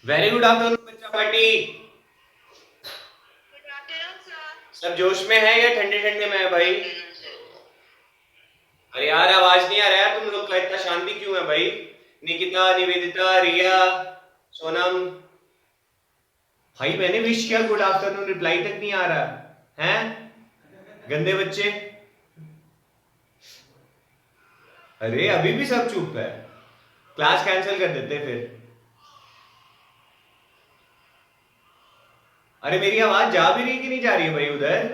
Very good afternoon बच्चा party. Good afternoon sir. सब जोश में है या ठंडे ठंडे में है भाई? अरे यार आवाज नहीं आ रहा है तुम लोग का, इतना शांति क्यों है भाई? निकिता, निवेदिता, रिया, सोनम। भाई मैंने विश किया गुड आफ्टरनून, रिप्लाई तक नहीं आ रहा है। गंदे बच्चे। अरे अभी भी सब चुप है। क्लास कैंसिल कर देते फिर। अरे मेरी आवाज जा भी रही कि नहीं जा रही है भाई उधर?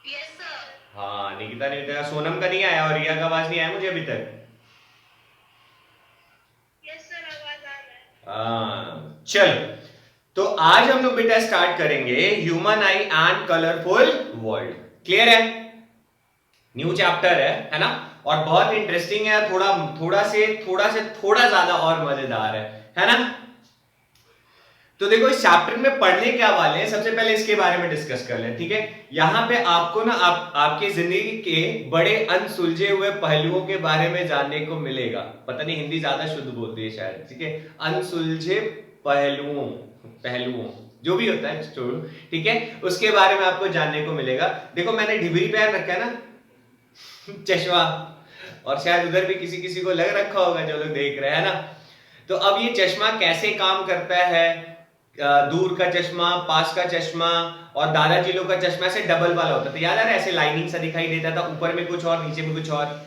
Yes sir. हाँ, निकिता ने बताया, सोनम का नहीं आया और रिया का आवाज नहीं आया मुझे अभी तक। यस सर, आवाज आ रहा है। चलो, तो आज हम लोग बेटा स्टार्ट करेंगे human I and colourful world. Clear है? न्यू चैप्टर है ना? और बहुत इंटरेस्टिंग है, थोड़ा ज्यादा और मजेदार है ना? तो देखो इस चैप्टर में पढ़ने क्या वाले हैं, सबसे पहले इसके बारे में डिस्कस कर लें, ठीक है? यहाँ पे आपको ना आपके जिंदगी के बड़े अनसुलझे हुए पहलुओं के बारे में जानने को मिलेगा। पता नहीं हिंदी ज्यादा शुद्ध बोलती है शायद, ठीक है? अनसुलझे पहलुओं पहलुओं जो भी होता है, ठीक है, उसके बारे में आपको जानने को मिलेगा। देखो मैंने ढिबरी पहन रखा है ना चश्मा, और शायद उधर भी किसी किसी को लग रखा होगा जो लोग देख रहे हैं ना। तो अब ये चश्मा कैसे काम करता है, दूर का चश्मा, पास का चश्मा, और दादाजी लोग का चश्मा से डबल वाला होता था, याद आ रहा है? ऐसे लाइनिंग सा दिखाई देता था, ऊपर में कुछ और नीचे में कुछ और।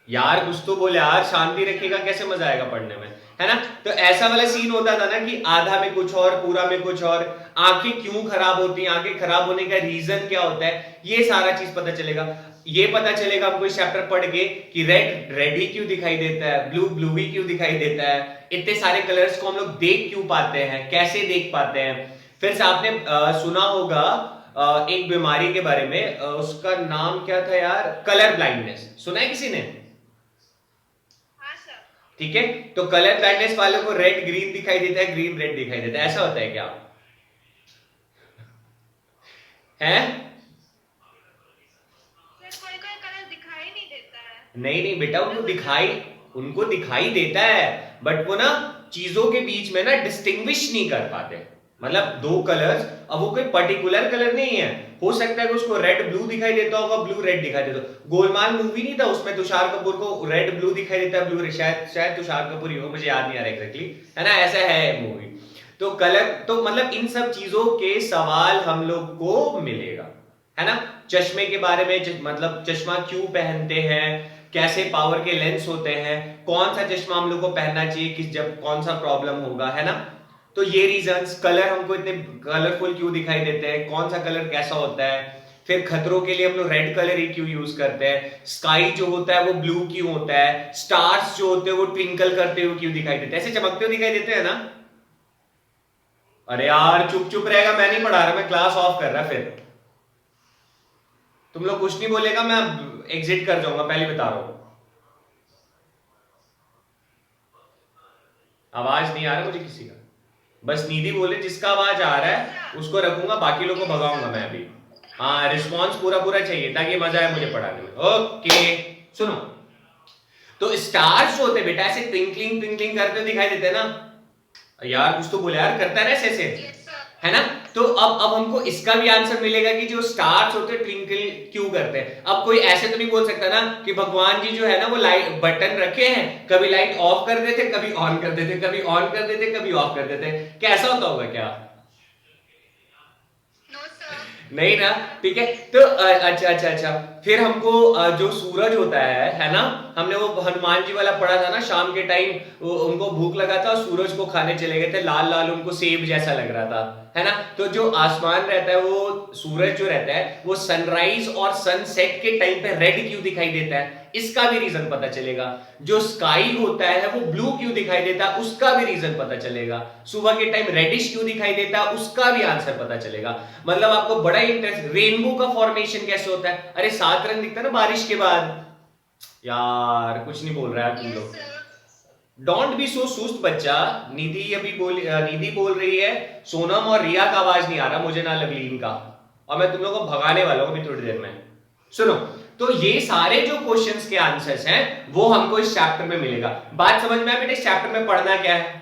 यार कुछ तो बोले यार, शांति रखिएगा, कैसे मजा आएगा पढ़ने में, है ना? तो ऐसा वाला सीन होता था ना कि आधा में कुछ और, पूरा में कुछ और। आंखें क्यों खराब होती हैं, आंखें खराब होने का रीजन क्या होता है, ये सारा चीज पता चलेगा। ये पता चलेगा हमको इस चैप्टर पढ़ के कि रेड रेड ही क्यों दिखाई देता है, ब्लू ब्लू ही क्यों दिखाई देता है, इतने सारे कलर्स को हम लोग देख क्यों पाते हैं, कैसे देख पाते हैं। फिर से आपने सुना होगा एक बीमारी के बारे में, उसका नाम क्या था यार? Colour blindness. सुना है किसी ने? हाँ सर। ठीक है, तो कलर ब्लाइंडनेस वालों को रेड ग्रीन दिखाई देता है, ग्रीन रेड दिखाई देता है, ऐसा होता है क्या? है? सर कोई कोई कलर दिखाई नहीं देता है। नहीं नहीं बेटा, उनको दिखाई देता है, बट वो ना चीजों के बीच में ना डिस्टिंग्विश नहीं कर पाते। मतलब दो कलर्स, अब वो कोई पर्टिकुलर कलर नहीं है, हो सकता है कि उसको रेड ब्लू दिखाई देता होगा, ब्लू रेड दिखाई देता हो। गोलमाल मूवी नहीं था, उसमें तुषार कपूर को रेड ब्लू दिखाई देता है, ब्लू शायद शायद तुषार कपूर ही हो, मुझे याद नहीं आ रहा एग्जैक्टली, है ना? ऐसा है मूवी। तो कलर तो मतलब इन सब चीजों के सवाल हम लोग को मिलेगा, है ना? चश्मे के बारे में, मतलब चश्मा क्यों पहनते हैं, कैसे पावर के लेंस होते हैं, कौन सा चश्मा हम लोग को पहनना चाहिए, किस जब कौन सा प्रॉब्लम होगा, है ना? तो ये रीजंस, कलर हमको इतने कलरफुल क्यों दिखाई देते हैं, कौन सा कलर कैसा होता है, फिर खतरों के लिए हम लोग रेड कलर ही क्यों यूज करते हैं, स्काई जो होता है वो ब्लू क्यों होता है, स्टार्स जो होते हैं वो ट्विंकल करते हुए क्यों दिखाई देते हैं, ऐसे चमकते हुए दिखाई देते हैं ना? अरे यार चुप चुप रहेगा, मैं नहीं पढ़ा रहा, मैं क्लास ऑफ कर रहा, फिर तुम लोग कुछ नहीं बोलेगा, मैं एग्जिट कर जाऊंगा, पहले बता रहा हूं। आवाज नहीं आ रहा मुझे किसी का, बस निधि बोले जिसका आवाज आ रहा है उसको रखूंगा, बाकी लोग को भगाऊंगा मैं अभी। हाँ, रिस्पॉन्स पूरा पूरा चाहिए ताकि मजा आए मुझे पढ़ाने में। ओके, सुनो, तो स्टार्स जो होते हैं बेटा, ऐसे ट्विंकलिंग ट्विंकलिंग करते हुए दिखाई देते हैं ना? यार कुछ तो बोले यार, करता है ना ऐसे ऐसे, यस सर। है ना? तो अब हमको इसका भी आंसर मिलेगा कि जो स्टार्स होते हैं ट्विंकल क्यों करते हैं। अब कोई ऐसे तो नहीं बोल सकता ना कि भगवान जी जो है ना वो लाइट बटन रखे हैं, कभी लाइट ऑफ कर देते, कभी ऑन कर देते, कभी ऑन कर देते, कभी ऑफ कर देते, कैसा होता होगा क्या? No sir. नहीं ना? ठीक है, तो अच्छा अच्छा अच्छा, फिर हमको जो सूरज होता है ना, हमने वो हनुमान जी वाला पढ़ा था ना, शाम के टाइम उनको भूख लगा था, सूरज को खाने चले गए थे, लाल लाल उनको सेब जैसा लग रहा था, है ना? तो जो आसमान रहता है, वो सूरज जो रहता है, वो सनराइज और सनसेट के टाइम पे रेड क्यों दिखाई देता है, इसका भी रीजन पता चलेगा। जो स्काई होता है वो ब्लू क्यों दिखाई देता है, उसका भी रीजन पता चलेगा। सुबह के टाइम रेडिश क्यों दिखाई देता है, उसका भी आंसर पता चलेगा। मतलब आपको बड़ा इंटरेस्ट, रेनबो का फॉर्मेशन कैसे होता है, अरे 7 रंग दिखता है ना बारिश के बाद। यार कुछ नहीं बोल रहा है तुम यस लोग। सर। डोंट बी सो सुस्त बच्चा। निधि बोल रही है, सोनम और रिया का आवाज नहीं आ रहा मुझे, ना लवलीन का, और मैं तुम लोगों को भगाने वाला हूं अभी थोड़ी देर में। सुनो, तो ये सारे जो क्वेश्चंस के आंसर्स हैं वो हमको इस चैप्टर में मिलेगा। बात समझ में आया बेटे? इस चैप्टर में पढ़ना क्या है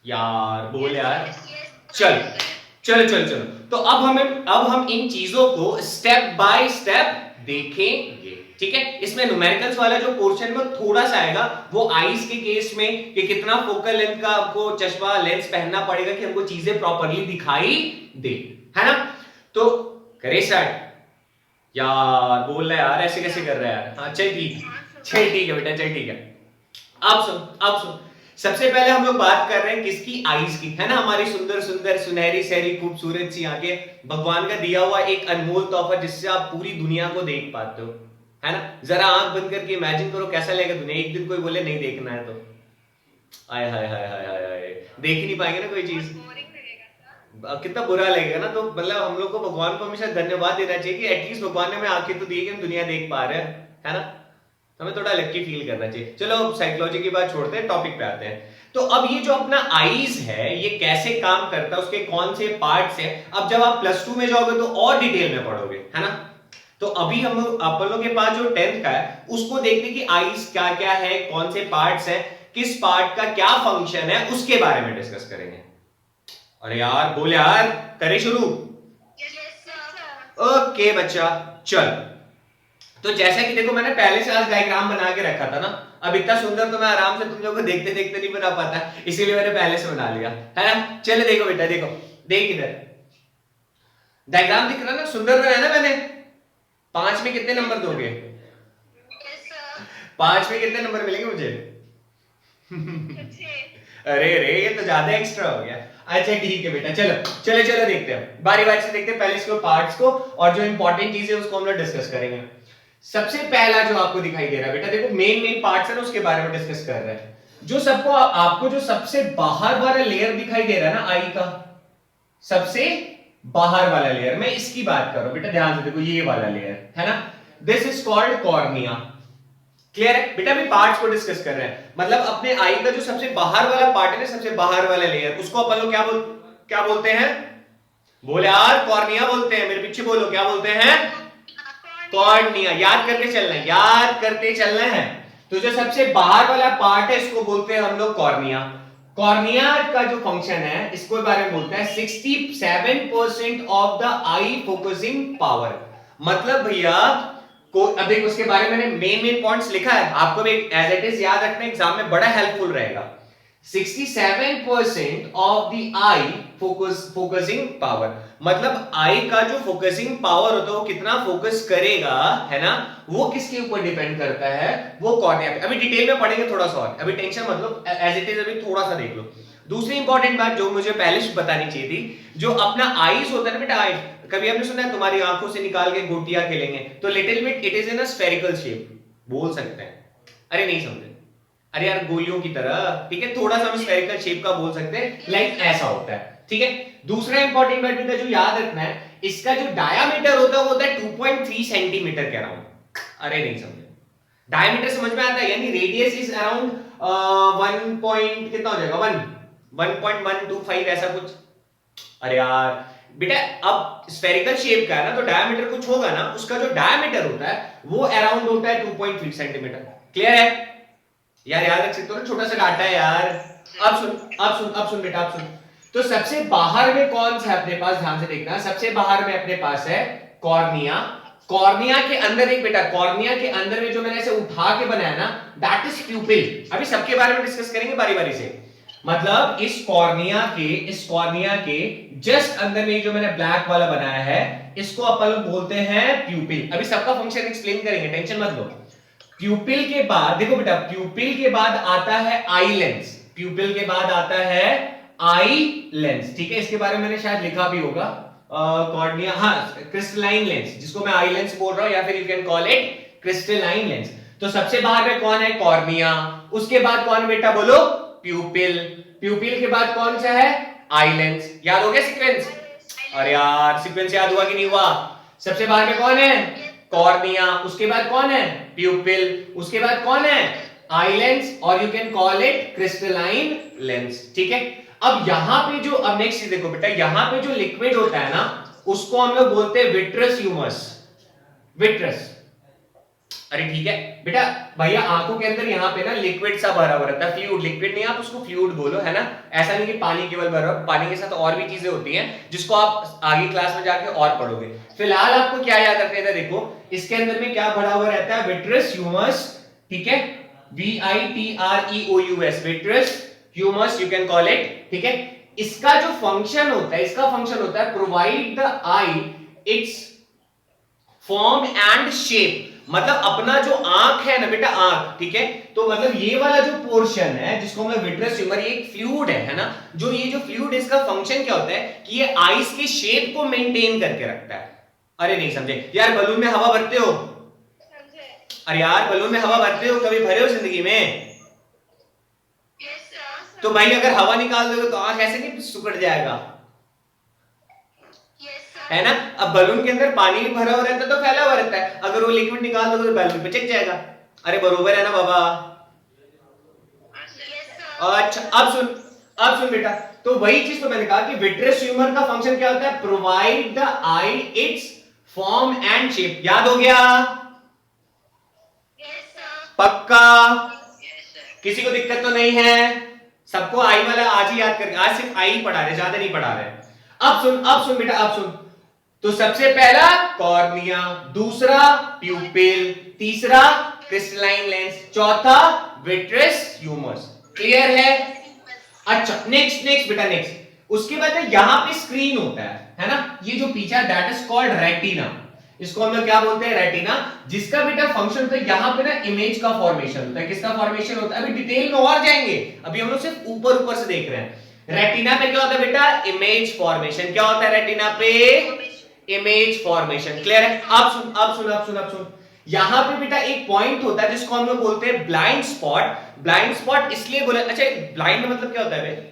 यार? बोल यार। चल चलो चलो चलो, तो अब हम इन चीजों को स्टेप बाय स्टेप देखेंगे, ठीक है? इसमें न्यूमेरिकल्स वाला जो पोर्शन में थोड़ा सा आएगा वो आईज के केस में कि कितना फोकल लेंथ का आपको चश्मा लेंस पहनना पड़ेगा कि हमको चीजें प्रॉपर्ली दिखाई दे, है ना? तो करे स्टार्ट यार। बोल रहा है यार, ऐसे कैसे कर रहा है यार? हाँ चल ठीक है बेटा, चल ठीक है। अब सुन, सबसे पहले हम लोग बात कर रहे हैं किसकी? आईज की, है ना? हमारी सुंदर सुंदर सुनहरी सहरी खूबसूरत सी आंखें, भगवान का दिया हुआ एक अनमोल तोहफा जिससे आप पूरी दुनिया को देख पाते हो, है ना? जरा आंख बंद करके इमेजिन करो कैसा लगेगा दुनिया। एक दिन कोई बोले नहीं देखना है तो आय हाय हाय हाय हाय हाय, देख ही नहीं पाएंगे ना कोई चीज, कितना बुरा लगेगा ना। तो मतलब हम लोग को भगवान को हमेशा धन्यवाद देना चाहिए कि एटलीस्ट भगवान ने हमें आंखें तो दी कि हम दुनिया देख पा रहे हैं, है ना? हमें थोड़ा लक्की फील करना चाहिए। चलो साइकोलॉजी की बात छोड़ते हैं, टॉपिक पे आते हैं। तो अब ये जो अपना आईज है ये कैसे काम करता है, उसके कौन से पार्ट्स हैं, अब जब आप +2 में जाओगे तो और डिटेल में पढ़ोगे, है ना? तो अभी हम अपन लोग के पास जो 10th का है उसको देखते कि आईज क्या क्या है, कौन से पार्ट्स हैं, किस पार्ट का क्या फंक्शन है, उसके बारे में डिस्कस करेंगे। अरे यार बोल यार, करें शुरू? ओके बच्चा चल। तो जैसा कि देखो मैंने पहले से आज डायग्राम बना के रखा था ना, अब इतना सुंदर तो मैं आराम से तुम लोगों को देखते देखते नहीं बना पाता, इसीलिए मैंने पहले से बना लिया, है ना? चलो देखो बेटा, देखो देख इधर डायग्राम दिख रहा ना, सुंदर बनाया ना मैंने। 5 में कितने नंबर दोगे? 5 में कितने नंबर मिलेंगे मुझे? अरे रे ये तो ज्यादा एक्स्ट्रा हो गया। अच्छा ठीक है बेटा, चलो चलो चलो देखते हैं, बारी बारी से देखते हैं पहले इसको पार्ट्स को, और जो इंपॉर्टेंट चीज है उसको हम लोग डिस्कस करेंगे। सबसे पहला जो आपको दिखाई दे रहा है बेटा, देखो मेन पार्ट्स है ना उसके बारे में डिस्कस कर रहे हैं। जो सबको आपको जो सबसे बाहर वाला लेयर दिखाई दे रहा है ना आई का, सबसे बाहर वाला लेयर, मैं इसकी बात कर रहा हूं बेटा, ध्यान से देखो ये वाला लेयर है ना, this is called cornea. Clear है बेटा? अभी पार्ट्स को डिस्कस कर रहे हैं, मतलब अपने आई का जो सबसे बाहर वाला पार्ट है ना, सबसे बाहर वाला लेयर, उसको अपन लोग क्या बोलते हैं? बोले यार कॉर्निया बोलते हैं, मेरे पीछे बोलो क्या बोलते हैं? कॉर्निया। याद करके चलना है, याद करते चलना है। तो जो सबसे बाहर वाला पार्ट है इसको बोलते हैं हम लोग कॉर्निया। कॉर्निया का जो फंक्शन है इसको बारे में बोलते हैं 67% of the I focusing power. मतलब भैया को अब देखो उसके बारे में मैंने मेन पॉइंट्स लिखा है, आपको भी एज इट इज याद रखना, एग्जाम में बड़ा हेल्पफुल रहेगा। 67% of the I focusing power, मतलब आई का जो फोकसिंग पावर होता है वो कितना फोकस करेगा, है ना, वो किसके ऊपर डिपेंड करता है? वो कॉर्निया पे। अभी डिटेल में पढ़ेंगे थोड़ा सा और, अभी टेंशन मत लो, एज इट इज अभी थोड़ा सा देख लो। दूसरी इंपॉर्टेंट बात जो मुझे पहले से बतानी चाहिए थी, जो अपना आईज होता है ना बेटा, आई कभी आपने सुना है तुम्हारी आंखों से निकाल के गोटियां खेलेंगे, तो little bit it is in a spherical shape, बोल सकते हैं। अरे नहीं समझे? अरे यार गोलियों की तरह, ठीक है, थोड़ा सा हम स्फेरिकल शेप का बोल सकते हैं, लाइक ऐसा होता है, ठीक है। दूसरा इंपॉर्टेंट बात बेटा जो याद रखना है, इसका जो डायामीटर होता है वो होता है 2.3 सेंटीमीटर के अराउंड। अरे नहीं समझे? डायमीटर समझ में आता है, यानी रेडियस इज अराउंड 1 पॉइंट कितना हो जाएगा, 1.125 ऐसा कुछ। अरे यार बेटा अब स्फेरिकल शेप का है ना, तो डायमीटर कुछ होगा ना, उसका जो डायमीटर होता है वो अराउंड होता है 2.3 सेंटीमीटर। क्लियर है यार? याद रख सकते हो ना, छोटा सा डाटा है यार। अब सुन बेटा, अब सुन। तो सबसे बाहर में कौन सा है अपने पास, ध्यान से देखना, सबसे बाहर में अपने पास है कॉर्निया। कॉर्निया के अंदर एक बेटा, कॉर्निया के अंदर में जो मैंने ऐसे उठा के बनाया ना, दैट इज प्यूपिल। अभी सबके बारे में डिस्कस करेंगे बारी बारी से। मतलब इस कॉर्निया के जस्ट अंदर में जो मैंने ब्लैक वाला बनाया है, इसको अपन लोग बोलते हैं प्यूपिल। अभी सबका फंक्शन एक्सप्लेन करेंगे, टेंशन मत लो। प्यूपिल के बाद देखो बेटा, प्यूपिल के बाद आता है आई लेंस, प्यूपिल के बाद आता है आई लेंस, ठीक है। इसके बारे में मैंने शायद लिखा भी होगा, कॉर्निया, हाँ, क्रिस्टलाइन लेंस, जिसको मैं आई लेंस बोल रहा हूं, या फिर you can call it crystalline lens. तो सबसे बाहर में कौन है? कॉर्निया। उसके बाद कौन बेटा, बोलो? प्यूपिल। प्यूपिल के बाद कौन सा है? Eye lens. याद हो गया सीक्वेंस? अरे यार सीक्वेंस याद हुआ कि नहीं हुआ? सबसे बाहर में कौन है? कॉर्निया। उसके बाद कौन है? प्यूपिल। उसके बाद कौन है? आई लेंस, और you can call it crystalline lens, ठीक है। अब यहां पे जो, अब नेक्स्ट चीज देखो बेटा, यहां पे जो लिक्विड होता है ना, उसको हम लोग बोलते हैं विट्रस ह्यूमस। विट्रस, अरे ठीक है बेटा, भैया आंखों के अंदर यहाँ पे ना लिक्विड सा भरा हुआ रहता है, फ्लूइड, लिक्विड नहीं आप उसको फ्लूइड बोलो, है ना। ऐसा नहीं कि पानी केवल भरा हुआ, पानी के साथ और भी चीजें होती हैं जिसको आप आगे क्लास में जाके और पढ़ोगे। फिलहाल आपको क्या याद रखना है, देखो इसके अंदर में क्या भरा हुआ रहता है, विट्रस ह्यूमस, ठीक है, VITREOUS, vitreous humus you can call it, ठीक है। इसका जो फंक्शन होता है, इसका फंक्शन होता है provide the I it's form and shape, मतलब अपना जो आंख है ना बेटा, आंख, ठीक है, तो मतलब ये वाला जो पोर्शन है जिसको हम लोग विट्रस ह्यूमर, ये एक फ्लूइड है ना, जो ये जो फ्लूइड है इसका फंक्शन क्या होता है कि ये आईज के शेप को मेंटेन करके रखता है। अरे नहीं समझे यार, बलून में हवा भरते हो? समझे? अरे यार बलून में हवा भरते हो, कभी भरे हो जिंदगी में? Yes sir. तो भाई अगर हवा निकाल दोगे तो आंख ऐसे नहीं सिकुड़ जाएगा, है ना। अब बलून के अंदर पानी भी भरा हुआ रहता है तो फैला हुआ रहता है, अगर वो लिक्विड निकाल दोगे तो बलून पे चिपक जाएगा। अरे बरोबर है ना बाबा? अच्छा अब सुन बेटा, तो वही चीज तो मैंने कहा कि विट्रस ह्यूमर का फंक्शन क्या होता है, provide the I it's form and shape. याद हो गया? पक्का? किसी को दिक्कत तो नहीं है? सबको आई वाला आज ही याद करके, आज सिर्फ आई पढ़ा रहे, ज्यादा नहीं पढ़ा रहे। अब सुन बेटा, अब सुन। तो सबसे पहला कॉर्निया, दूसरा प्यूपिल, तीसरा क्रिस्टलाइन लेंस, चौथा विट्रस ह्यूमस। क्लियर है? अच्छा नेक्स्ट बेटा, नेक्स्ट उसके बाद यहां पे स्क्रीन होता है ना, ये जो पीछे दैट इज कॉल्ड रेटिना, इसको हम लोग क्या बोलते हैं, रेटिना, जिसका बेटा फंक्शन होता है यहां पे ना इमेज का फॉर्मेशन होता है। किसका फॉर्मेशन होता है? अभी डिटेल में और जाएंगे, अभी हम लोग सिर्फ ऊपर से देख रहे हैं। रेटिना पे क्या होता है बेटा? Image formation. क्या होता है रेटिना पे? Image formation. क्लियर है? अब सुन, यहां पे बेटा एक पॉइंट होता है जिसको हम लोग बोलते हैं ब्लाइंड स्पॉट। ब्लाइंड स्पॉट इसलिए बोले, अच्छा ब्लाइंड मतलब क्या होता है बे?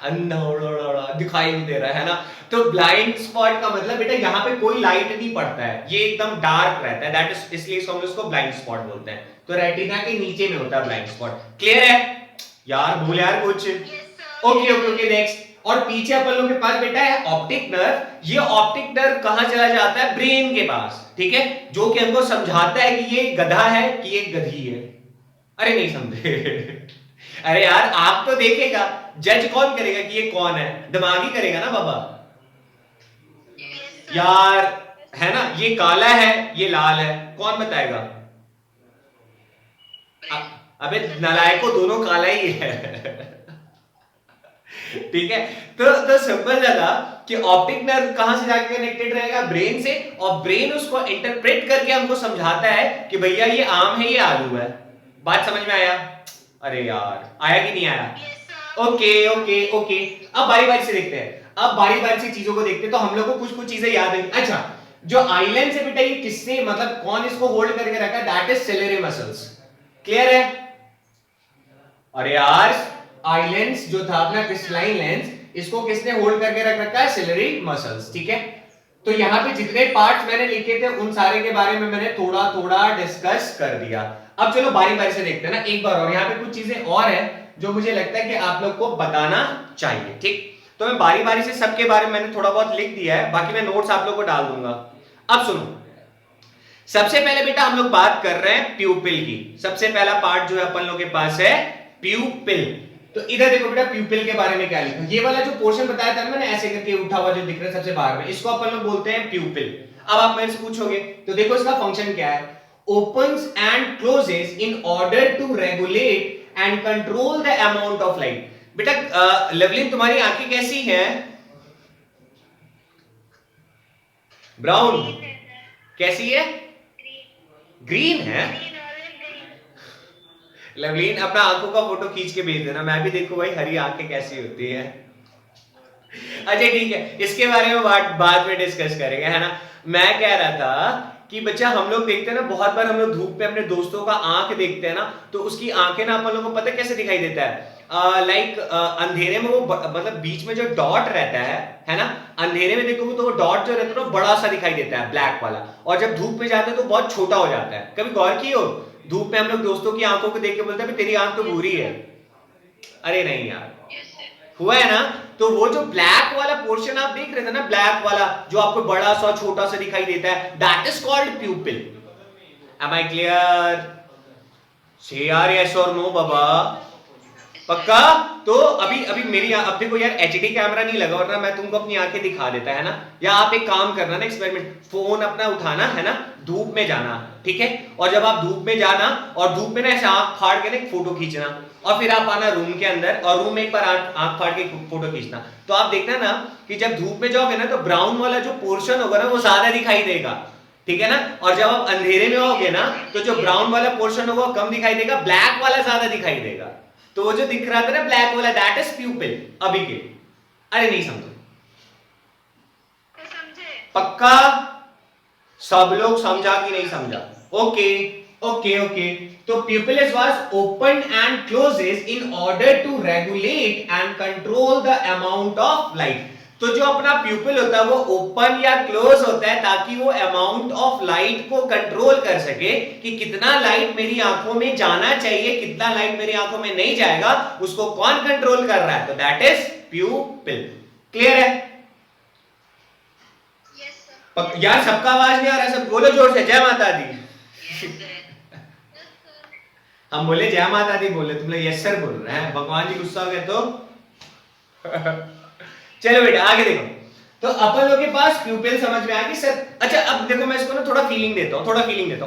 अंधा, दिखाई नहीं दे रहा है ना। तो ब्लाइंड स्पॉट का मतलब बेटा यहाँ पे कोई लाइट नहीं पड़ता है, ये एकदम डार्क रहता है, दैट इज, इसलिए हम इसको ब्लाइंड स्पॉट बोलते हैं। तो रेटिना के नीचे में होता है ब्लाइंड स्पॉट। क्लियर है यार? बोल यार कुछ। Okay next. और पीछे अपन लोग के पास बेटा है ऑप्टिक नर्व। ये ऑप्टिक नर्व कहां चला जाता है? ब्रेन के पास, ठीक है, जो कि हमको समझाता है कि ये गधा है कि ये गधी है। अरे नहीं समझे? अरे यार आप तो देखेगा, जज कौन करेगा कि ये कौन है? दिमागी करेगा ना बाबा यार, है ना। ये काला है, ये लाल है, कौन बताएगा? अबे नालायकों, दोनों काला ही है। ठीक है, तो सिंपल था कि ऑप्टिक नर्व कहां से जाके कनेक्टेड रहेगा? ब्रेन से, और ब्रेन उसको इंटरप्रेट करके हमको समझाता है कि भैया ये आम है, ये आलू है। बात समझ में आया? अरे यार आया कि नहीं आया? ओके अब बारी बारी से देखते हैं, अब बारी बारी से चीजों को देखते हैं। तो हम लोग को कुछ चीजें याद है। अच्छा, जो आईलेंस है बेटा, ये किससे, मतलब कौन इसको होल्ड करके रखा है? That is ciliary muscles. Clear है? अरे यार आईलेंस जो था अपना क्रिस्टलाइन लेंस, इसको किसने होल्ड करके रख रखा है? Ciliary muscles. ठीक है, तो यहां पे जितने पार्ट्स मैंने लिखे थे उन सारे के बारे में मैंने थोड़ा डिस्कस कर दिया। अब चलो बारी बारी से देखते हैं ना एक बार और। यहाँ पे कुछ चीजें और है जो मुझे लगता है कि आप लोग को बताना चाहिए। ठीक, तो मैं बारी बारी से सबके बारे में मैंने थोड़ा बहुत लिख दिया है, बाकी मैं नोट्स आप लोग को डाल दूंगा। अब सुनो, सबसे पहले बेटा हम लोग बात कर रहे हैं प्यूपिल की। सबसे पहला पार्ट जो है अपन लोग के पास है प्यूपिल। तो इधर देखो बेटा प्यूपिल के बारे में क्या लिखा, ये वाला जो पोर्शन बताया था मैंने ऐसे करके उठा हुआ जो दिख रहा है सबसे बाहर में, इसको अपन लोग बोलते हैं प्यूपिल। अब आप मेरे से पूछोगे तो देखो इसका फंक्शन क्या है, opens and closes in order to regulate and control the amount of light। बेटा लवलिन तुम्हारी आंखें कैसी हैं? ब्राउन कैसी है? ग्रीन है। लवलीन अपना आंखों का फोटो खींच के भेज देना, मैं भी देखूं भाई हरी आंखें कैसी होती है। अच्छा ठीक है, इसके बारे में बाद में डिस्कस करेंगे, है ना। मैं कह रहा था कि बच्चा हम लोग देखते हैं ना, बहुत बार हम लोग धूप पे अपने दोस्तों का आंख देखते हैं ना, तो उसकी आंखें ना अपन लोगों को पता कैसे दिखाई देता है? लाइक अंधेरे में वो मतलब बीच में जो डॉट रहता है ना, अंधेरे में देखोगे तो वो डॉट जो रहता है ना बड़ा सा दिखाई देता है, ब्लैक वाला, और जब धूप में जाते हैं तो बहुत छोटा हो जाता है। कभी गौर किए हो? धूप में हम लोग दोस्तों की आंखों को देख के बोलते हैं तेरी आंख तो बुरी है। अरे नहीं यार, हुआ है ना? तो वो जो ब्लैक वाला पोर्शन आप देख रहे थे ना, ब्लैक वाला जो आपको बड़ा सा छोटा सा दिखाई देता है, that is called pupil. Am I clear? से यार यस और नो बाबा, पक्का? तो अभी अभी मेरी अब देखो यार, एचडी कैमरा नहीं लगा वरना मैं तुमको अपनी आंखें दिखा देता है ना। या आप एक काम करना ना, एक्सपेरिमेंट, फोन अपना उठाना है ना, धूप में जाना, ठीक है? और जब आप धूप में जाना और धूप में ना ऐसे आंख फाड़ के ना एक फोटो खींचना, और फिर आप आना रूम के अंदर और रूम में एक बार आंख फाड़ के फोटो खींचना। तो आप देखना ना कि जब धूप में जाओगे ना तो ब्राउन वाला जो पोर्शन होगा ना वो ज्यादा दिखाई देगा, ठीक है ना? और जब आप अंधेरे में होगे ना तो जो ब्राउन वाला पोर्शन होगा कम दिखाई देगा, ब्लैक वाला ज्यादा दिखाई देगा। तो वो जो दिख रहा था ना ब्लैक वाला, दैट इज प्यूपिल अभी के। अरे नहीं समझे? तो समझे? पक्का? सब लोग समझा कि नहीं समझा? Okay okay okay. तो pupillus was opened and closes in order to regulate and control the amount of light। तो जो अपना प्यूपिल होता है वो ओपन या क्लोज होता है ताकि वो अमाउंट ऑफ लाइट को कंट्रोल कर सके कि कितना लाइट मेरी आंखों में जाना चाहिए, कितना लाइट मेरी आंखों में नहीं जाएगा, उसको कौन कंट्रोल कर रहा है? तो दैट इज प्यूपिल। क्लियर है? Yes sir. यार सबका आवाज नहीं आ रहा, सब बोलो जोर से, जय माता दी। हम बोले जय माता दी बोले, तुम लोग यस सर बोल रहे हैं, भगवान जी गुस्सा हो गए तो चलो बेटा आगे देखो। तो अपन लोग के पास प्यूपिल समझ में आ गई सर। अच्छा अब देखो मैं इसको ना थोड़ा फीलिंग देता हूं,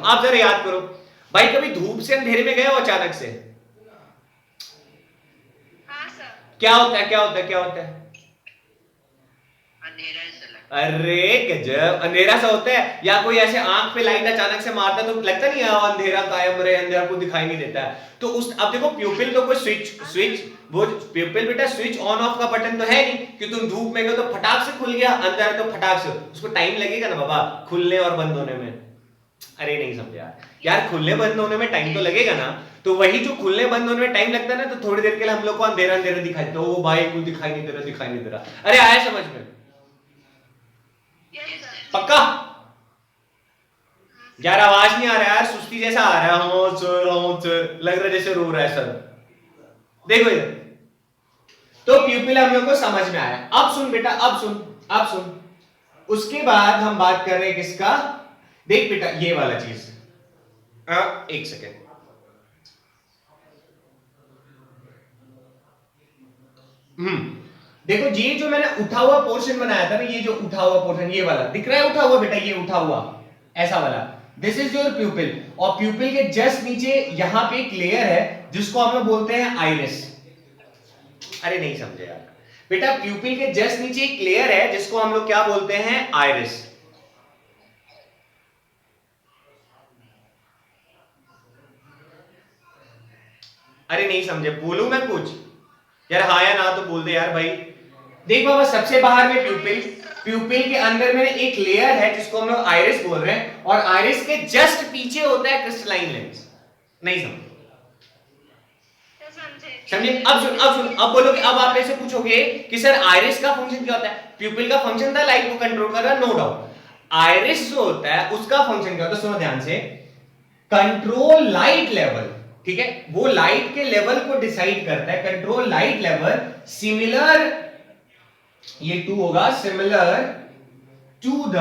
आप जरा याद करो भाई, कभी धूप से अंधेरे में गए हो अचानक से? हाँ सर। क्या होता है? अंधेरा ऐसा अरे गजब, अंधेरा सा होता है। या कोई ऐसे आंख पे लाइट अचानक से मारता है तो लगता नहीं है अंधेरा कायम रहे, अंधेरा को दिखाई नहीं देता है। तो उस अब देखो प्यूपिल तो कोई स्विच वो प्यूपिल बेटा स्विच ऑन ऑफ का बटन तो है नहीं कि तुम धूप में गए तो फटाक से खुल गया, अंदर है तो फटाक से, उसको टाइम लगेगा ना बाबा खुलने और बंद होने में। अरे नहीं समझा यार, खुलने बंद होने में टाइम तो लगेगा ना। तो वही जो खुलने बंद होने में टाइम लगता है ना, तो थोड़ी देर के लिए हम लोग को अंधेरा अंधेरा दिखाई देता है, ओ भाई कुछ दिखाई नहीं दे रहा। अरे आया समझ में? पक्का? यार आवाज नहीं आ रहा यार, सुस्ती जैसा आ रहा है, लग रहा है जैसे रो रहा है सर। देखो इधर, तो प्यूपिल हम लोग को समझ में आया। अब सुन बेटा, अब सुन, उसके बाद हम बात कर रहे हैं किसका? देख बेटा ये वाला चीज, एक सेकेंड, देखो ये जो मैंने उठा हुआ पोर्शन बनाया था ना, ये जो उठा हुआ पोर्शन, ये वाला दिख रहा है उठा हुआ बेटा, ये उठा हुआ ऐसा वाला, दिस इज योर प्यूपिल। और प्यूपिल के जस्ट नीचे यहां पे एक लेयर है जिसको हम लोग बोलते हैं आइरिस। अरे नहीं समझे यार बेटा, प्यूपिल के जस्ट नीचे एक लेयर है जिसको हम लोग क्या बोलते हैं? आइरिस। अरे नहीं समझे, बोलूं मैं कुछ यार? हाँ या ना तो बोल दे यार भाई। देख बाबा, सबसे बाहर में प्यूपिल के अंदर में एक लेयर है जिसको हम लोग आइरिस बोल रहे हैं, और आइरिस के जस्ट पीछे होता है क्रिस्टलाइन लेंस। नहीं समझे? समझे? अब बोलोगे, अब आप ऐसे पूछोगे कि सर आइरिस का फंक्शन क्या होता है? प्यूपिल का फंक्शन था लाइट को कंट्रोल करना, नो डाउट। आइरिस जो होता है उसका फंक्शन क्या होता है? सुनो ध्यान से, कंट्रोल लाइट लेवल, ठीक है? वो लाइट के लेवल को डिसाइड करता है, कंट्रोल लाइट लेवल सिमिलर, ये 2 होगा, similar to the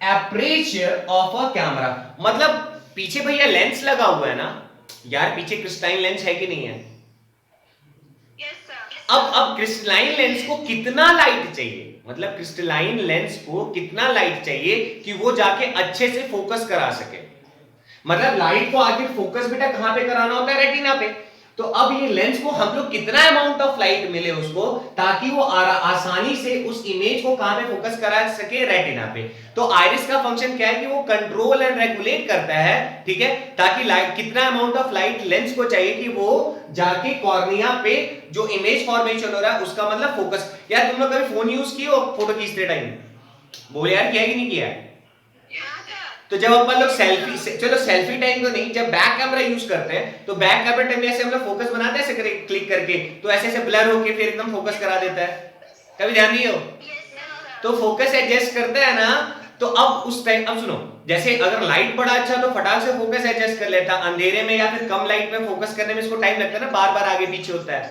aperture of a camera. मतलब पीछे भैया लेंस लगा हुआ है ना यार, पीछे क्रिस्टलाइन लेंस है कि नहीं है? Yes sir. अब क्रिस्टलाइन लेंस को कितना लाइट चाहिए, मतलब क्रिस्टलाइन लेंस को कितना लाइट चाहिए कि वो जाके अच्छे से फोकस करा सके? मतलब लाइट को आखिर फोकस बेटा कहां पे कराना होता है? रेटिना पे। तो अब ये लेंस को हम लोग कितना अमाउंट ऑफ लाइट मिले उसको ताकि वो आसानी से उस इमेज को कहां पे फोकस करा सके? रेटिना पे। तो आइरिस का फंक्शन क्या है कि वो कंट्रोल एंड रेगुलेट करता है, ठीक है, ताकि लाइट, कितना अमाउंट ऑफ लाइट लेंस को चाहिए कि वो जाके कॉर्निया पे जो इमेज फॉर्मेशन हो रहा है उसका मतलब फोकस। यार तुम लोग कभी फोन यूज किए हो फोटो खींचते टाइम? बोल यार, किया कि नहीं किया? तो जब अपन लोग सेल्फी, चलो सेल्फी टाइम तो नहीं, जब बैक कैमरा यूज करते हैं तो बैक कैमरा टाइम में ऐसे हम लोग फोकस बनाते हैं, ऐसे क्लिक करके, तो ऐसे ऐसे ब्लर होके फिर एकदम फोकस करा देता है, कभी ध्यान नहीं हो? तो फोकस एडजस्ट करता है ना। तो अब उस टाइम, अब सुनो, जैसे अगर लाइट बड़ा अच्छा तो फटाक से फोकस एडजस्ट कर लेता, अंधेरे में या फिर कम लाइट में फोकस करने में इसको टाइम लगता है ना, बार बार आगे पीछे होता है।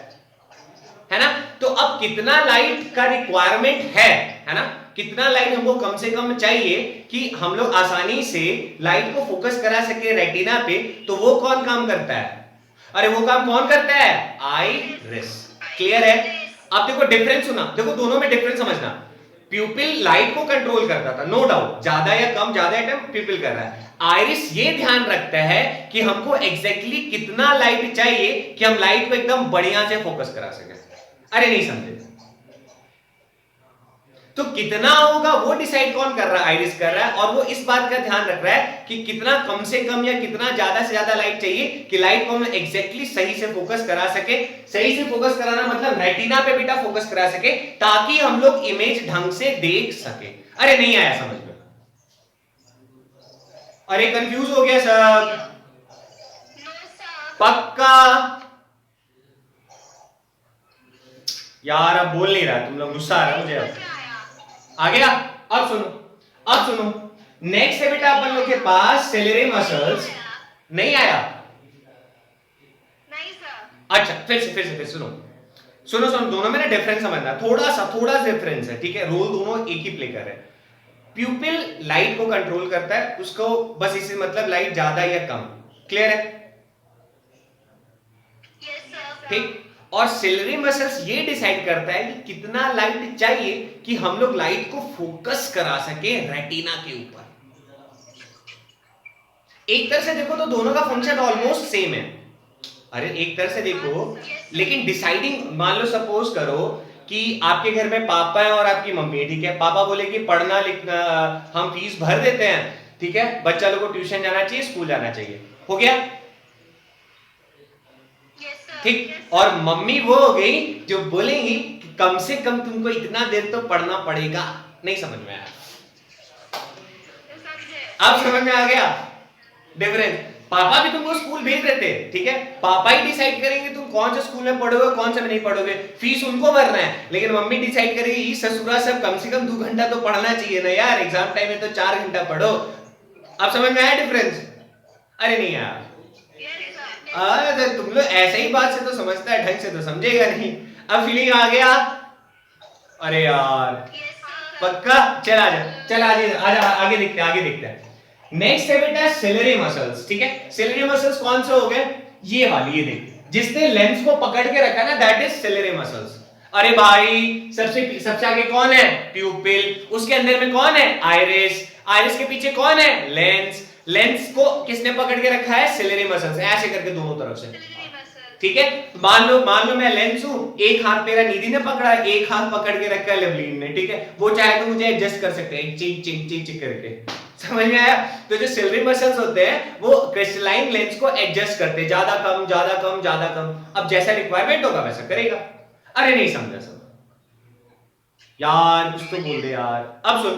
है ना? तो अब कितना लाइट का रिक्वायरमेंट है ना? कितना लाइट हमको कम से कम चाहिए कि हम लोग आसानी से लाइट को फोकस करा सके रेटिना पे, तो वो कौन काम करता है? अरे वो काम कौन करता है? आइरिस। क्लियर है? अब देखो डिफरेंस सुना, देखो दोनों में डिफरेंस समझना। प्यूपिल लाइट को कंट्रोल करता था, नो डाउट, ज्यादा या कम, ज्यादा या कम प्यूपिल कर रहा है। आइरिस ये ध्यान रखता है कि हमको एग्जैक्टली कितना लाइट चाहिए कि हम लाइट को एकदम बढ़िया से फोकस करा सके। अरे नहीं समझे? तो कितना होगा वो डिसाइड कौन कर रहा है? आइरिस कर रहा है, और वो इस बात का ध्यान रख रहा है कि कितना कम से कम या कितना ज्यादा से ज्यादा लाइट चाहिए कि लाइट को हम एग्जैक्टली सही से फोकस करा सके। सही से फोकस कराना मतलब रेटिना पे बेटा फोकस करा सके, ताकि हम लोग इमेज ढंग से देख सके। अरे नहीं आया समझ में? अरे कंफ्यूज हो गया सब? No sir. पक्का? यार अब बोल नहीं रहा, तुम लोग, गुस्सा आ रहा है मुझे। अब आ गया? अब सुनो, अब सुनो, नेक्स्ट है बेटा अपन लोग के पास सेलेरी मसल्स। नहीं आया? नहीं सर। अच्छा फिर सुनो सुनो सुनो, दोनों में ना डिफरेंस समझना, थोड़ा सा डिफरेंस है, ठीक है? रोल दोनों एक ही प्ले कर रहे हैं। प्यूपिल लाइट को कंट्रोल करता है, उसको बस इससे मतलब लाइट ज्यादा या कम। क्लियर है? Yes sir. ठीक। और सिलेरी मसल्स ये डिसाइड करता है कि कितना लाइट चाहिए कि हम लोग लाइट को फोकस करा सके रेटिना के ऊपर। एक तरह से देखो तो दोनों का फंक्शन ऑलमोस्ट सेम है। अरे एक तरह से देखो, लेकिन डिसाइडिंग, मान लो सपोज करो कि आपके घर में पापा है और आपकी मम्मी है, ठीक है? पापा बोले कि पढ़ना लिखना हम फीस भर देते हैं, ठीक है, बच्चा लोग को ट्यूशन जाना चाहिए, स्कूल जाना चाहिए, हो गया? ठीक। और मम्मी वो हो गई जो बोलेंगी कि कम से कम तुमको इतना देर तो पढ़ना पड़ेगा। नहीं समझ में आया? अब समझ में आ गया डिफरेंस? पापा भी तुमको स्कूल भेज रहे थे, ठीक है? पापा ही डिसाइड करेंगे तुम कौन से स्कूल में पढ़ोगे, कौन से में नहीं पढ़ोगे, फीस उनको भरना है, लेकिन मम्मी डिसाइड करेगी ससुरा सब कम से कम 2 घंटा तो पढ़ना चाहिए ना यार, एग्जाम टाइम में तो 4 घंटा पढ़ो। अब समझ में आया डिफरेंस? अरे नहीं यार, अरे तुम लोग ऐसे ही बात से तो समझता है, ढंग से तो समझेगा नहीं। अब फीलिंग आ गया? अरे यार पक्का? चल आजा, चल आजा, आगे देखते हैं। नेक्स्ट है बेटा सेलेरी मसल्स, ठीक है? सेलेरी मसल्स कौन से हो गए? ये वाली, ये देख, जिसने लेंस को पकड़ के रखा ना, दैट इज सेलेरी मसल्स। अरे भाई सबसे आगे कौन है? प्यूपिल। उसके अंदर में कौन है? आइरिस। आइरिस के पीछे कौन है? लेंस। लेंस को किसने पकड़ के रखा है? सेलेरी मसल्स, ऐसे करके दोनों तरफ से, ठीक है? मान लो मैं लेंस हूं, एक हाथ मेरा निधि ने पकड़ा है, एक हाथ पकड़ के रखा है लेवलिन ने, ठीक है? वो चाहे तो मुझे एडजस्ट कर सकते हैं, चिक चिक चिक चिक करके। समझ में आया? तो जो सेलेरी मसल्स होते हैं वो क्रिस्टलाइन लेंस को एडजस्ट करते हैं, ज्यादा कम ज्यादा कम ज्यादा कम, अब जैसा रिक्वायरमेंट होगा वैसा करेगा। अरे नहीं समझा सब यार, कुछ तो बोल दे यार। अब सुन,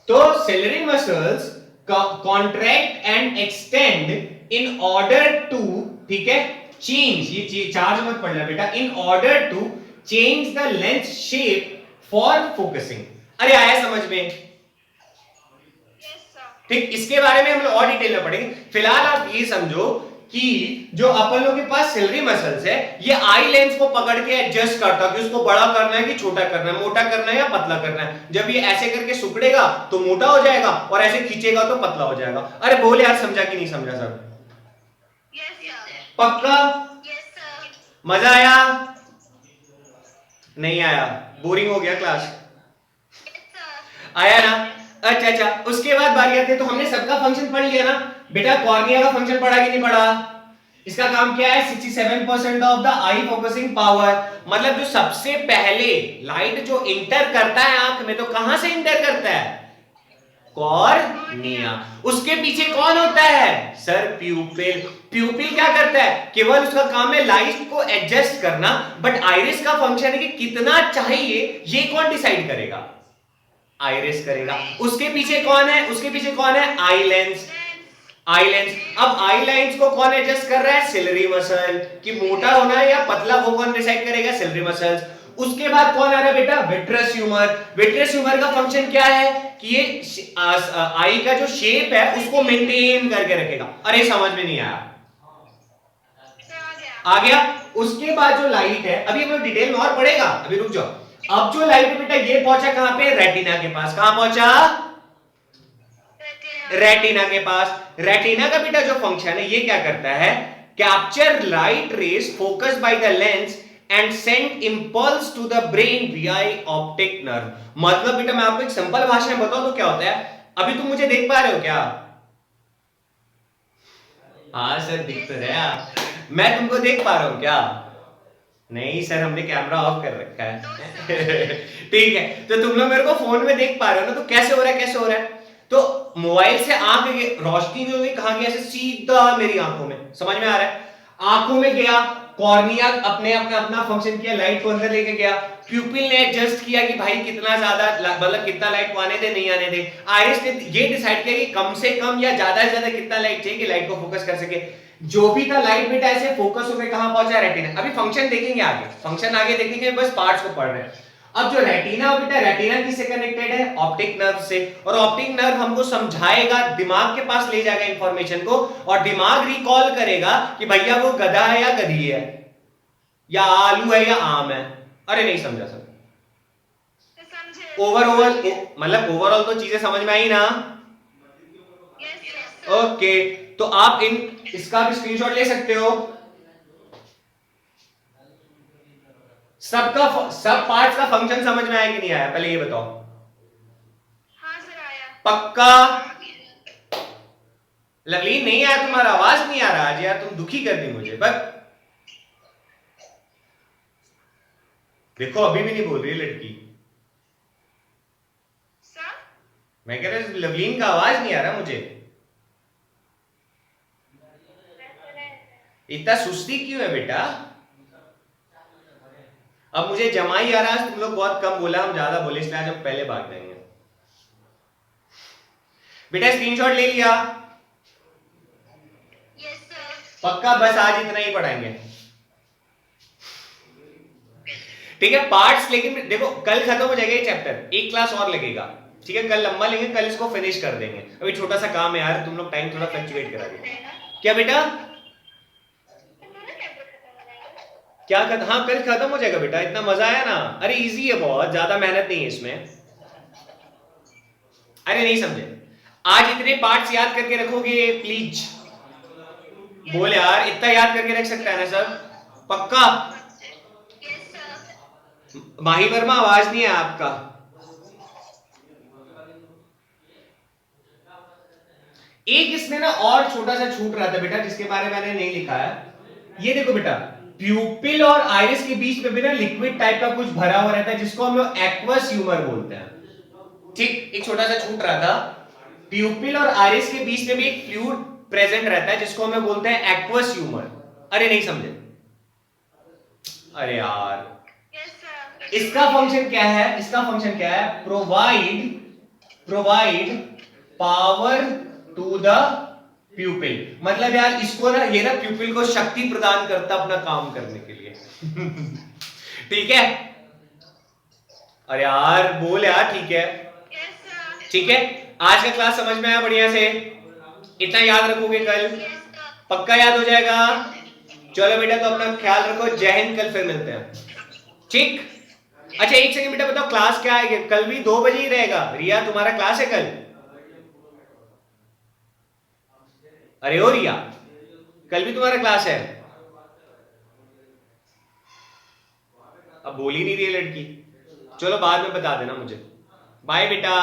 तो ciliary muscles contract and extend in order to, ठीक है, चेंज, ये चार्ज मत पढ़ना बेटा, in order to change the lens shape for focusing. अरे आया समझ में? ठीक, इसके बारे में हम लोग और डिटेल में पढ़ेंगे। फिलहाल आप ये समझो कि जो अपन लोग के पास सेलेरी मसल्स है, ये आई लेंस को पकड़ के एडजस्ट करता है कि उसको बड़ा करना है कि छोटा करना है, मोटा करना है या पतला करना है। जब ये ऐसे करके सुकड़ेगा तो मोटा हो जाएगा, और ऐसे खींचेगा तो पतला हो जाएगा। अरे बोल यार, समझा कि नहीं समझा सब? पक्का? मजा आया? नहीं आया? बोरिंग हो गया क्लास? आया ना? अच्छा, उसके बाद बारी आती है, तो हमने सबका फंक्शन पढ़ लिया ना बेटा? कॉर्निया का फंक्शन पढ़ा कि नहीं पढ़ा? इसका काम क्या है? 67% of the I focusing power, मतलब जो सबसे पहले लाइट जो इंटर करता है आंख में, तो कहां से इंटर करता है? कॉर्निया। उसके पीछे कौन होता है? सर प्यूपिल। प्यूपिल क्या करता है? केवल उसका काम है लाइट को एडजस्ट करना, बट आइरिस का फंक्शन है कि कितना चाहिए ये कौन डिसाइड करेगा? आइरिस करेगा। उसके पीछे कौन है? उसके पीछे कौन है? Eye lens. Eye lens. अब आई लेंस को कौन एडजस्ट कर रहा है? Salary muscle. कि मोटा होना है या पतला, वो कौन डिसाइड करेगा? Salary muscles. उसके बाद कौन आ रहा है बेटा? Vitreous humour. विट्रस ह्यूमर का फंक्शन क्या है? कि ये आई का जो शेप है उसको मेंटेन करके रखेगा। अरे समझ में नहीं आया? आ गया? उसके बाद जो लाइट है, अभी हम लोग डिटेल में और पढ़ेगा, अभी रुक जाओ। अब जो लाइट बेटा ये पहुंचा कहां पे, रेटिना के पास। कहां पहुंचा, रेटिना के पास। रेटिना का बेटा जो फंक्शन है ये क्या करता है, capture light rays focus by the lens and send impulse to the brain via optic nerve. मतलब बेटा मैं आपको एक सिंपल भाषा में बताऊं तो क्या होता है, अभी तुम मुझे देख पा रहे हो क्या? हाँ सर दिख तो रहा, मैं तुमको देख पा रहा हूं क्या? नहीं सर हमने कैमरा ऑफ कर रखा है। ठीक है, तो तुम लोग मेरे को फोन में देख पा रहे हो ना, तो कैसे हो रहा है, कैसे हो रहा है? तो मोबाइल से आंख रोशनी जो है कहां गया, ऐसे सीधा मेरी आंखों में, समझ में आ रहा है? आंखों में गया, कॉर्निया अपने अपना अपना फंक्शन किया, लाइट को अंदर लेके गया, प्यूपिल ने एडजस्ट किया कि भाई कितना ज्यादा मतलब कितना लाइट को आने दे नहीं आने दे, आइरिस ने ये डिसाइड किया कि कम से कम या ज्यादा से ज्यादा कितना लाइट चाहिए कि लाइट को फोकस कर सके। जो भी था लाइट बेटा ऐसे फोकस होकर कहां पहुंचा, रेटिना। अभी फंक्शन देखेंगे आगे, फंक्शन आगे देखेंगे, बस पार्ट्स को पढ़ रहे हैं। अब जो रेटिना बेटा, रेटिना किससे कनेक्टेड है, ऑप्टिक नर्व से, और ऑप्टिक नर्व हमको समझाएगा, दिमाग के पास ले जाएगा इंफॉर्मेशन को, और दिमाग रिकॉल करेगा कि भैया वो गधा है या गधी है, या आलू है या आम है। अरे नहीं समझा सर, ओवरऑल मतलब ओवरऑल तो चीजें समझ में आई ना? ओके, तो आप इसका भी स्क्रीनशॉट ले सकते हो। सब पार्ट्स का फंक्शन समझ में आया कि नहीं आया, पहले ये बताओ। हाँ सर आया। पक्का? लवली नहीं आया तुम्हारा, आवाज नहीं आ रहा आज यार, तुम दुखी कर दी मुझे। बस देखो अभी भी नहीं बोल रही लड़की। सर मैं कह रहा लवलीन का आवाज नहीं आ रहा मुझे, इतना सुस्ती क्यों है बेटा? अब मुझे जमाई आ रहा है, तुम लोग बहुत कम बोला, हम ज्यादा बोले, इसलिए आज हम पहले भाग जाएंगे। बेटा स्क्रीनशॉट ले लिया? Yes sir. पक्का? बस आज इतना ही पढ़ाएंगे, ठीक है? पार्ट्स, लेकिन देखो कल खत्म हो जाएगा ये चैप्टर, एक क्लास और लगेगा, ठीक है? कल लंबा लेंगे, कल इसको फिनिश कर देंगे। अभी छोटा सा काम है यार, तुम लोग टाइम थोड़ा फ्लक्चुएट करा दो। क्या बेटा? क्या हाँ कल खत्म हो जाएगा बेटा, इतना मजा आया ना? अरे इजी है बहुत, ज्यादा मेहनत नहीं है इसमें। अरे नहीं समझे, आज इतने पार्ट्स याद करके रखोगे प्लीज? बोल यार, इतना याद करके रख सकता है ना सर? पक्का? Yes sir. माही वर्मा आवाज नहीं है आपका। एक इसमें ना और छोटा सा छूट रहा था बेटा, जिसके बारे में मैंने नहीं लिखा है। ये देखो बेटा, प्यूपिल और आइरिस के बीच में भी ना लिक्विड टाइप का कुछ भरा हुआ रहता है, जिसको हम लोग एक्वस ह्यूमर बोलते हैं। ठीक, एक छोटा सा छूट रहा था, प्यूपिल और आइरिस के बीच में भी एक फ्लूइड प्रेजेंट रहता है, जिसको हम बोलते हैं एक्वस ह्यूमर। अरे नहीं समझे? अरे यार, यस सर। इसका फंक्शन क्या है, इसका फंक्शन क्या है, provide power to the pupil. मतलब यार इसको ना, ये ना प्यूपिल को शक्ति प्रदान करता अपना काम करने के लिए। ठीक है? अरे यार बोल यार, ठीक है? Yes sir. ठीक है, आज का क्लास समझ में आया बढ़िया से? इतना याद रखोगे कल? Yes sir. पक्का याद हो जाएगा? चलो बेटा, तो अपना ख्याल रखो, जय हिंद, कल फिर मिलते हैं। ठीक? अच्छा एक सेकंड बेटा, बताओ क्लास क्या है? कल भी 2 बजे ही रहेगा। रिया तुम्हारा क्लास है कल? अरे ओ रिया, कल भी तुम्हारा क्लास है? अब बोल ही नहीं रही है लड़की। चलो बाद में बता देना मुझे। बाय बेटा।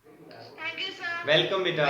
Thank you sir. वेलकम बेटा।